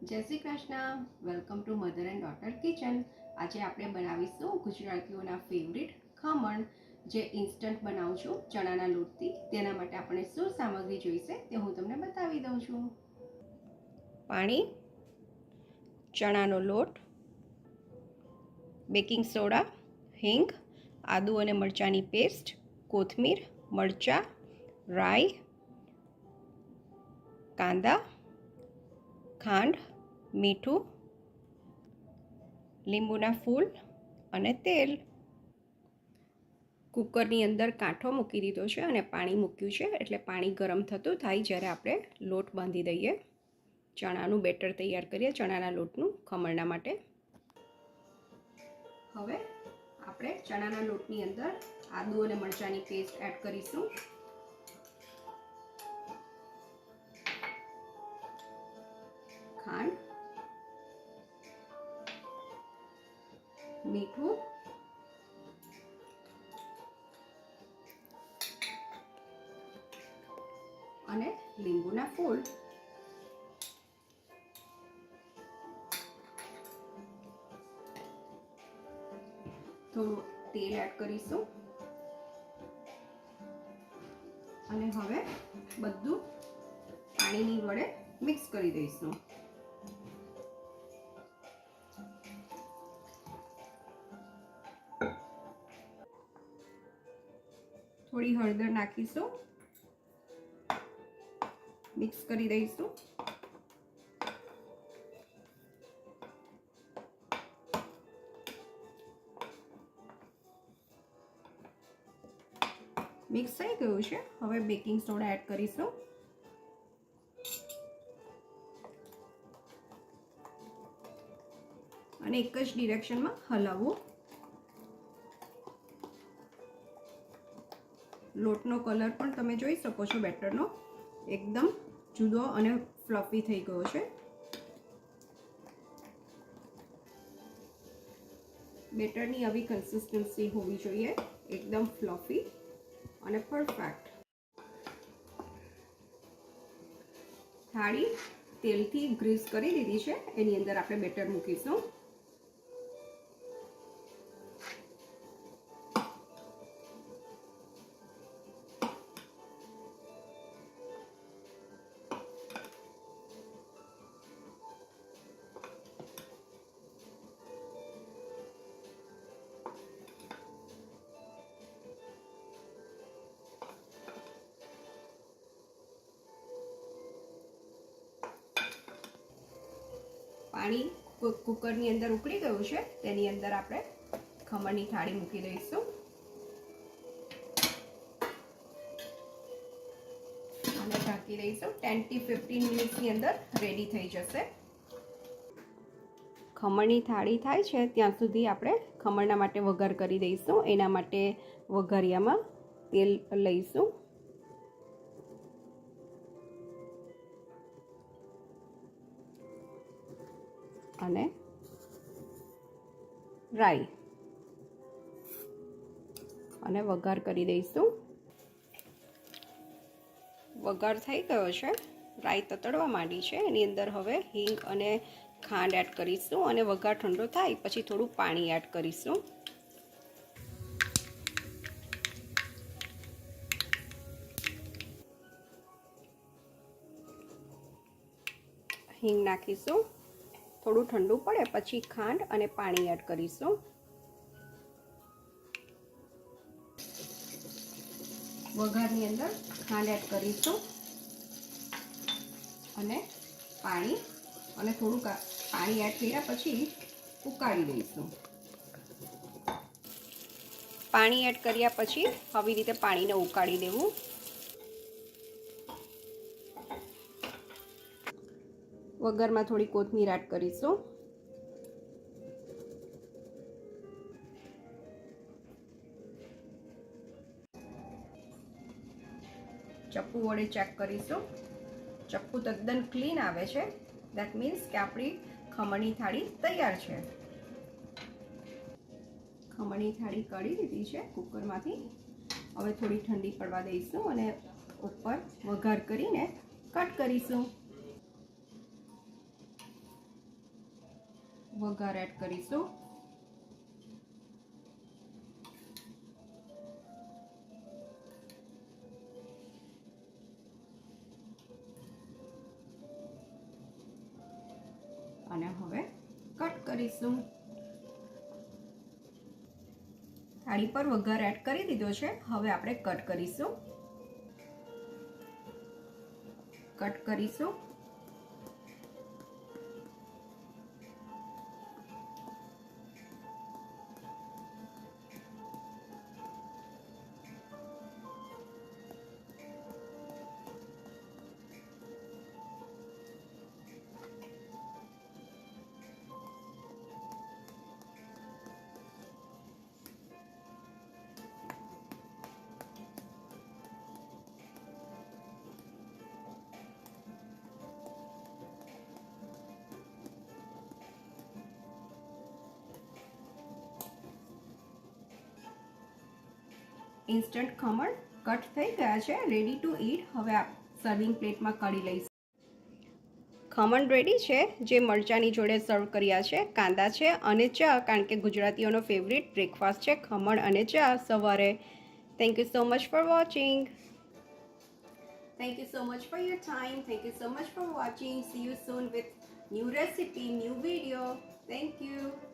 જય Shri Krishna. Welcome to mother and daughter kitchen. આજે આપણે બનાવીશું ગુજરાતીઓના ફેવરિટ ખમણ, જે ઇન્સ્ટન્ટ બનાવું છું ચણાના લોટથી. તેના માટે આપણે શું સામગ્રી જોઈશે તે હું તમને બતાવી દઉં છું. પાણી, ચણાનો લોટ, બેકિંગ સોડા, હિંગ, આદુ અને મરચાંની પેસ્ટ, કોથમીર, મરચાં, રાઈ, કાંદા, ખાંડ, મીઠું, લીંબુના ફૂલ અને તેલ. કુકરની અંદર કાંઠો મૂકી દીધો છે અને પાણી મૂક્યું છે, એટલે પાણી ગરમ થતું થાય જ્યારે આપણે લોટ બાંધી દઈએ. ચણાનું બેટર તૈયાર કરીએ ચણાના લોટનું ખમણના માટે. હવે આપણે ચણાના લોટની અંદર આદુ અને મરચાંની પેસ્ટ એડ કરીશું. ખાંડ, મીઠું, અને લીંબુના ફૂલ. થોડું તેલ એડ કરીશું અને હવે બધું પાણીની વડે મિક્સ કરી દઈશું. થોડી હળદર નાખીશું, મિક્સ કરી દઈશું. મિક્સ થઈ ગયું છે. હવે બેકિંગ સોડા એડ કરીશું. અને એક જ ડિરેક્શનમાં હલાવવું. લોટનો કલર પણ તમે જોઈ શકો છો બેટરનો, એકદમ જુદો અને ફ્લફી થઈ ગયો છે. બેટરની આવી કન્સિસ્ટન્સી હોવી જોઈએ, એકદમ ફ્લફી અને પરફેક્ટ. થાળી તેલથી ગ્રીસ કરી દીધી છે, એની અંદર આપણે બેટર મૂકીશું. પાણી કુકરની અંદર ઉકળી ગયું છે, તેની અંદર આપણે ખમણની થાળી મૂકી દઈશું અને ઢાંકી દઈશું. 10 થી 15 મિનિટની અંદર રેડી થઈ જશે. ખમણની થાળી થાય છે ત્યાં સુધી આપણે ખમણના માટે વઘાર કરી દઈશું. એના માટે વઘારિયામાં તેલ લઈશું. અને રાઈ અને વઘાર કરી દઈશું. વઘાર થઈ ગયો છે, રાઈ તતડવા માંડી છે. એની અંદર હવે હિંગ અને ખાંડ એડ કરીશું અને વઘાર ઠંડો થાય પછી થોડું પાણી એડ કરીશું. હિંગ નાખીશું, થોડું ઠંડુ પડે પછી ખાંડ અને પાણી એડ કરીશું. વઘારની અંદર ખાંડ એડ કરીશું અને પાણી, અને થોડું પાણી એડ કર્યા પછી ઉકાળી દઈશું. પાણી એડ કર્યા પછી આવી રીતે પાણીને ઉકાળી દેવું. વઘારમાં થોડી કોથમીર એડ કરીશું. ચપ્પુ વડે ચેક કરીશું. ચપ્પુ તદ્દન ક્લીન આવે છે, દેટ મીન્સ કે આપણી ખમણની થાળી તૈયાર છે. ખમણની થાળી કાઢી દીધી છે કુકરમાંથી. હવે થોડી ઠંડી પડવા દઈશું અને ઉપર વઘાર કરીને કટ કરીશું. વઘાર એડ કરીશું. અને હવે કટ કરીશું. થાળી પર વઘાર એડ કરી દીધો છે. હવે આપણે કટ કરીશું. ઇન્સ્ટન્ટ ખમણ કટ થઈ ગયા છે, રેડી ટુ ઈટ. હવે સર્વિંગ પ્લેટમાં કાઢી લઈશું. ખમણ રેડી છે, જે મરચાંની જોડે સર્વ કર્યા છે. કાંદા છે અને ચા, કારણ કે ગુજરાતીઓનો ફેવરિટ બ્રેકફાસ્ટ છે ખમણ અને ચા સવારે. Thank you so much for watching. Thank you so much for your time. Thank you so much for watching. See you soon with new recipe, new video. Thank you.